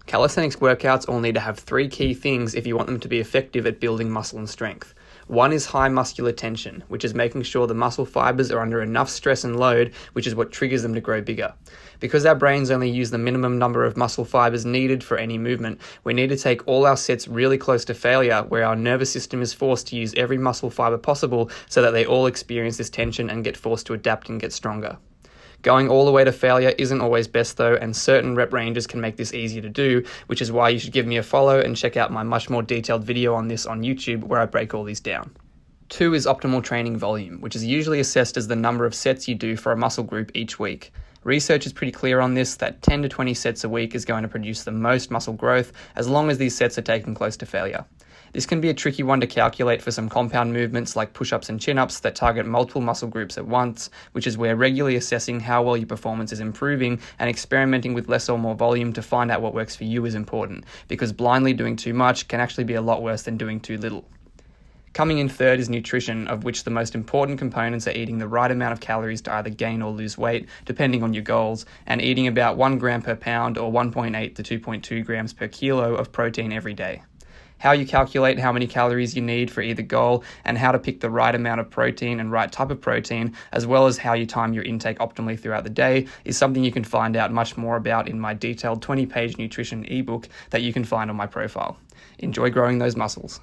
Calisthenics workouts all need to have three key things if you want them to be effective at building muscle and strength. One is high muscular tension, which is making sure the muscle fibers are under enough stress and load, which is what triggers them to grow bigger. Because our brains only use the minimum number of muscle fibers needed for any movement, we need to take all our sets really close to failure, where our nervous system is forced to use every muscle fiber possible so that they all experience this tension and get forced to adapt and get stronger. Going all the way to failure isn't always best though, and certain rep ranges can make this easier to do, which is why you should give me a follow and check out my much more detailed video on this on YouTube where I break all these down. 2 is optimal training volume, which is usually assessed as the number of sets you do for a muscle group each week. Research is pretty clear on this, that 10 to 20 sets a week is going to produce the most muscle growth as long as these sets are taken close to failure. This can be a tricky one to calculate for some compound movements like push-ups and chin-ups that target multiple muscle groups at once, which is where regularly assessing how well your performance is improving and experimenting with less or more volume to find out what works for you is important, because blindly doing too much can actually be a lot worse than doing too little. Coming in third is nutrition, of which the most important components are eating the right amount of calories to either gain or lose weight, depending on your goals, and eating about 1 gram per pound or 1.8 to 2.2 grams per kilo of protein every day. How you calculate how many calories you need for either goal and how to pick the right amount of protein and right type of protein, as well as how you time your intake optimally throughout the day, is something you can find out much more about in my detailed 20-page nutrition ebook that you can find on my profile. Enjoy growing those muscles.